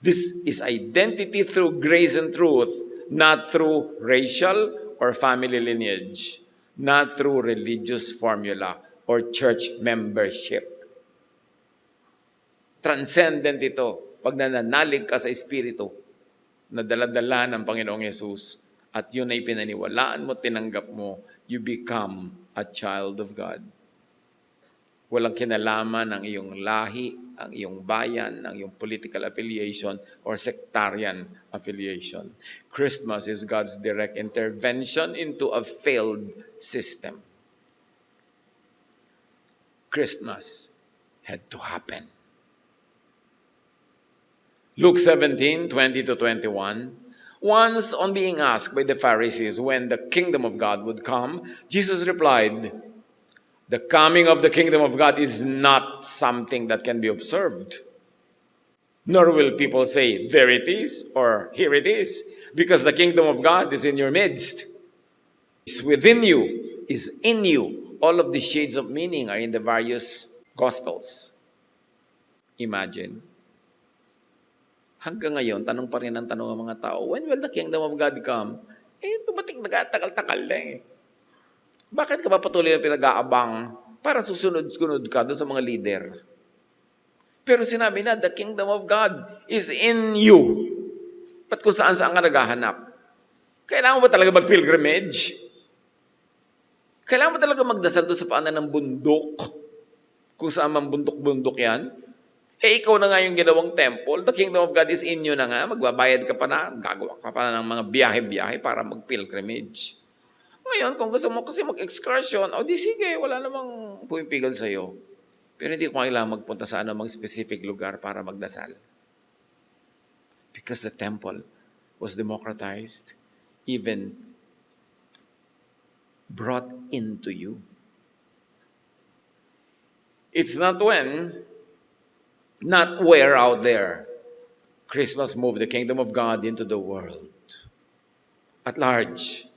This is identity through grace and truth, not through racial or family lineage, not through religious formula or church membership. Transcendent ito pag nananalig ka sa Espiritu na dala-dala ng Panginoong Yesus at yun ay pinaniwalaan mo, tinanggap mo, you become a child of God. Walang kinalaman ang iyong lahi, ang iyong bayan, ang iyong political affiliation or sectarian affiliation. Christmas is God's direct intervention into a failed system. Christmas had to happen. Luke 17:20-21, once on being asked by the Pharisees when the kingdom of God would come, Jesus replied, the coming of the kingdom of God is not something that can be observed. Nor will people say, there it is, or here it is, because the kingdom of God is in your midst. It's within you, is in you. All of the shades of meaning are in the various Gospels. Imagine. Hanggang ngayon, tanong pa rin ang tanong ng mga tao, when will the kingdom of God come? Tumating nagtagal-tagal na eh. Bakit ka ba patuloy na pinag-aabang para susunod-sunod ka doon sa mga leader? Pero sinabi na, the kingdom of God is in you. Ba't kung saan-saan ka naghahanap? Kailangan mo ba talaga mag-pilgrimage? Kailangan mo talaga magdasal doon sa paanan ng bundok? Kung saan man bundok-bundok yan? Ikaw na nga yung ginawang temple. The kingdom of God is in you na nga. Magbabayad ka pa na. Gagawa ka pa na ng mga biyahe-biyahe para mag-pilgrimage. Ngayon, kung gusto mo kasi mag-excursion, di sige, wala namang pumipigil sa'yo. Pero hindi ko kailangan magpunta sa anumang specific lugar para magdasal. Because the temple was democratized, even brought into you. It's not where out there Christmas moved the kingdom of God into the world at large,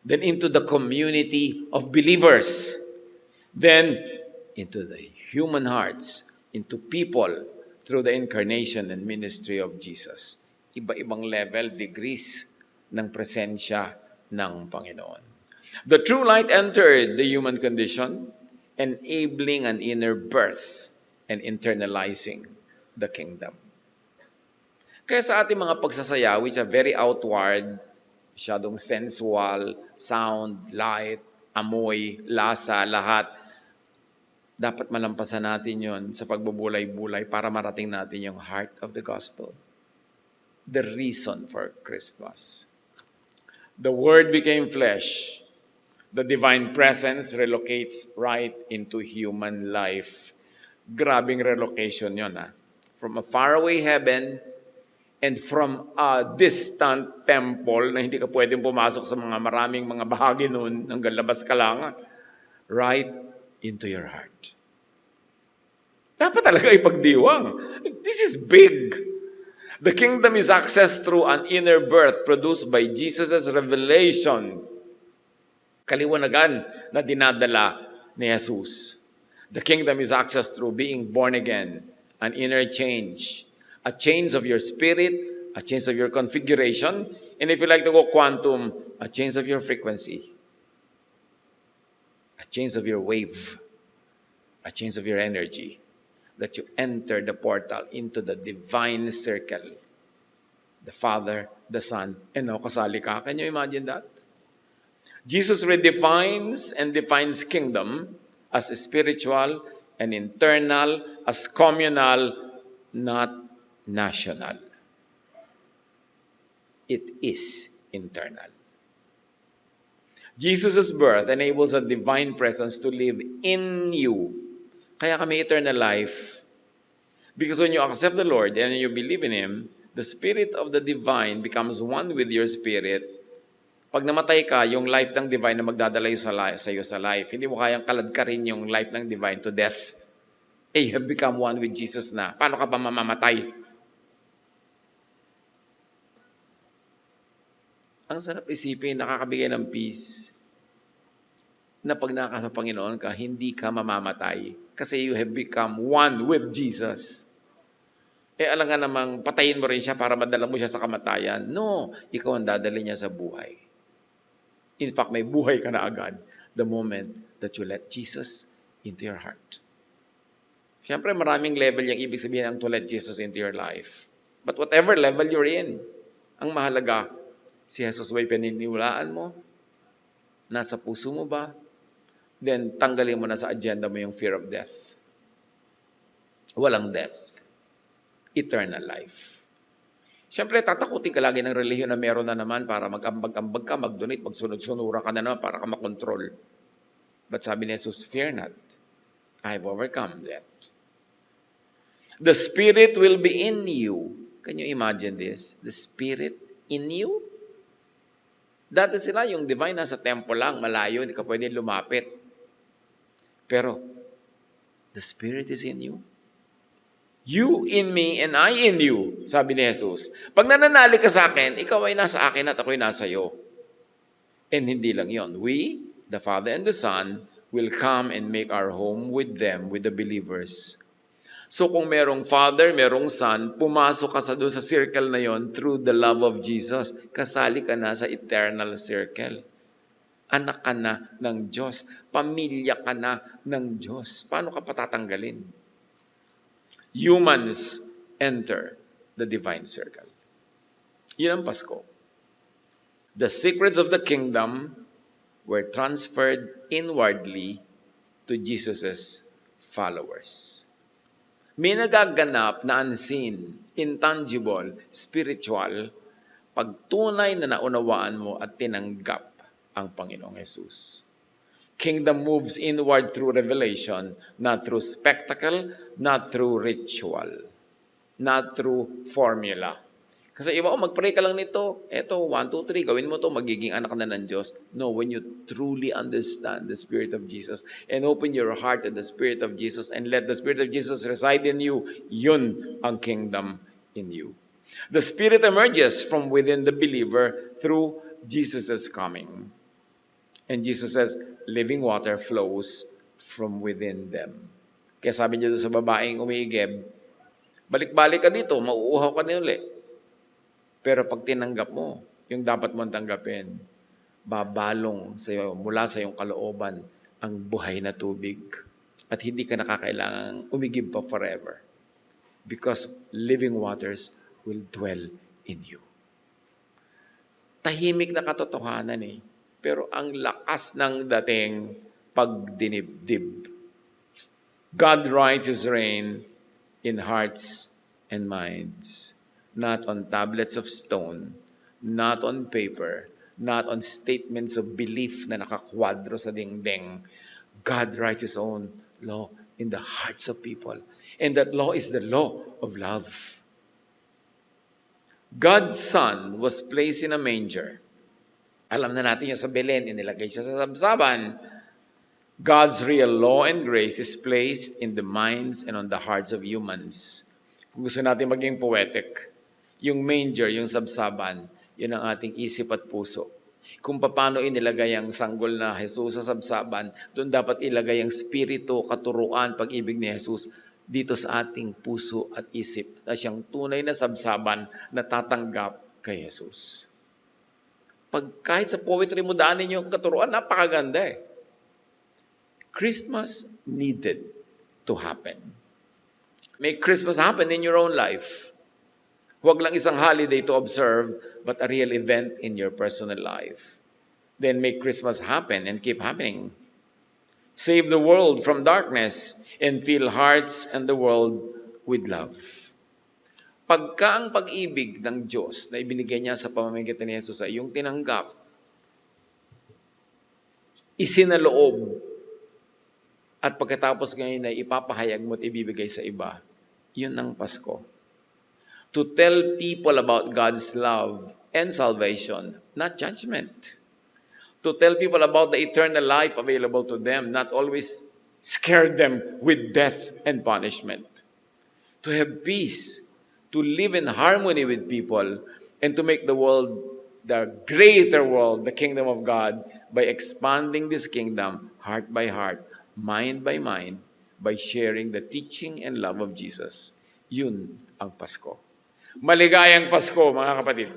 then into the community of believers, then into the human hearts, into people through the incarnation and ministry of Jesus. Iba-ibang level, degrees ng presensya ng Panginoon. The true light entered the human condition, enabling an inner birth and internalizing the kingdom. Kaya sa ating mga pagsasayaw, which are very outward, masyadong sensual, sound, light, amoy, lasa, lahat, dapat malampasan natin yon sa pagbubulay-bulay para marating natin yung heart of the gospel. The reason for Christmas. The Word became flesh. The divine presence relocates right into human life. Grabing relocation yun, From a faraway heaven and from a distant temple na hindi ka pwedeng pumasok sa mga maraming mga bahagi nun, hanggang labas ka lang, right into your heart. Dapat talaga ipagdiwang. This is big. The kingdom is accessed through an inner birth produced by Jesus' revelation. Kaliwanagan na dinadala ni Jesus. The kingdom is accessed through being born again, an inner change, a change of your spirit, a change of your configuration, and if you like to go quantum, a change of your frequency, a change of your wave, a change of your energy, that you enter the portal into the divine circle. The Father, the Son, and now kasali ka. Can you imagine that? Jesus redefines and defines kingdom as spiritual and internal, as communal, not national. It is internal. Jesus' birth enables a divine presence to live in you. Kaya kami eternal life. Because when you accept the Lord and you believe in Him, the Spirit of the Divine becomes one with your spirit. Pag namatay ka, yung life ng Divine na magdadala sa iyo sa life, hindi mo kayang kaladkarin yung life ng Divine to death. You have become one with Jesus na. Paano ka pa mamamatay? Ang sarap isipin, nakakabigay ng peace na pag nakasa Panginoon ka, hindi ka mamamatay. Kasi you have become one with Jesus. Alam nga namang patayin mo rin siya para madala mo siya sa kamatayan. No, ikaw ang dadali niya sa buhay. In fact, may buhay ka na agad the moment that you let Jesus into your heart. Siyempre, maraming level yung ibig sabihin ang to let Jesus into your life. But whatever level you're in, ang mahalaga, si Jesus ba'y pininiwalaan mo? Nasa puso mo ba? Then, tanggalin mo na sa agenda mo yung fear of death. Walang death. Eternal life. Siyempre, tatakutin ka lagi ng relihiyon na meron na naman para mag-ambag-ambag ka, mag-donate, magsunod-sunura ka na naman para ka makontrol. But sabi ni Jesus, fear not. I have overcome death. The Spirit will be in you. Can you imagine this? The Spirit in you? Dati sila, yung divine nasa temple lang, malayo, hindi ka pwede lumapit. Pero, the Spirit is in you. You in me and I in you, sabi ni Jesus. Pag nananalig ka sa akin, ikaw ay nasa akin at ako'y nasa iyo. And hindi lang yon. We, the Father and the Son, will come and make our home with them, with the believers. So kung merong Father, merong Son, pumasok ka doon sa circle na yon through the love of Jesus. Kasali ka na sa eternal circle. Anak ka na ng Diyos. Pamilya ka na ng Diyos. Paano ka patatanggalin? Humans enter the divine circle. Yun ang Pasko. The secrets of the kingdom were transferred inwardly to Jesus' followers. May nagaganap na unseen, intangible, spiritual, pag tunay na naunawaan mo at tinanggap ang Panginoong Yesus. Kingdom moves inward through revelation, not through spectacle, not through ritual, not through formula. Kasi iba ko, mag-pray ka lang nito, eto, 1, 2, 3, gawin mo to, magiging anak na ng Diyos. No, when you truly understand the Spirit of Jesus and open your heart to the Spirit of Jesus and let the Spirit of Jesus reside in you, yun ang kingdom in you. The Spirit emerges from within the believer through Jesus' coming. And Jesus says, living water flows from within them. Kaya sabi niya doon sa babaeng umiigib, balik-balik ka dito, mauuhaw ka na ulit. Pero pag tinanggap mo, yung dapat mong tanggapin, babalong sa iyo, mula sa iyong kalooban ang buhay na tubig. At hindi ka nakakailangang umigib pa forever. Because living waters will dwell in you. Tahimik na katotohanan eh. Pero ang lakas ng dating pagdinibdib. God rides His reign in hearts and minds. Not on tablets of stone, not on paper, not on statements of belief na nakakwadro sa dingding. God writes His own law in the hearts of people. And that law is the law of love. God's Son was placed in a manger. Alam na natin yung sa Belen, inilagay siya sa sabsaban. God's real law and grace is placed in the minds and on the hearts of humans. Kung gusto natin maging poetic, yung manger, yung sabsaban, yun ang ating isip at puso. Kung paano inilagay ang sanggol na Jesus sa sabsaban, doon dapat ilagay ang spirito, katuruan, pag-ibig ni Jesus dito sa ating puso at isip na siyang tunay na sabsaban na tatanggap kay Jesus. Pag kahit sa poetry mo daanin yung katuruan, napakaganda eh. Christmas needed to happen. Make Christmas happen in your own life. Huwag lang isang holiday to observe, but a real event in your personal life. Then make Christmas happen and keep happening. Save the world from darkness and fill hearts and the world with love. Pagka ang pag-ibig ng Diyos na ibinigay niya sa pamamagitan ni Jesus ay yung tinanggap, isinaloob, at pagkatapos ngayon ay ipapahayag mo at ibibigay sa iba, yun ang Pasko. To tell people about God's love and salvation, not judgment. To tell people about the eternal life available to them, not always scare them with death and punishment. To have peace, to live in harmony with people, and to make the world, the greater world, the kingdom of God, by expanding this kingdom heart by heart, mind by mind, by sharing the teaching and love of Jesus. Yun ang Pasko. Maligayang Pasko, mga kapatid.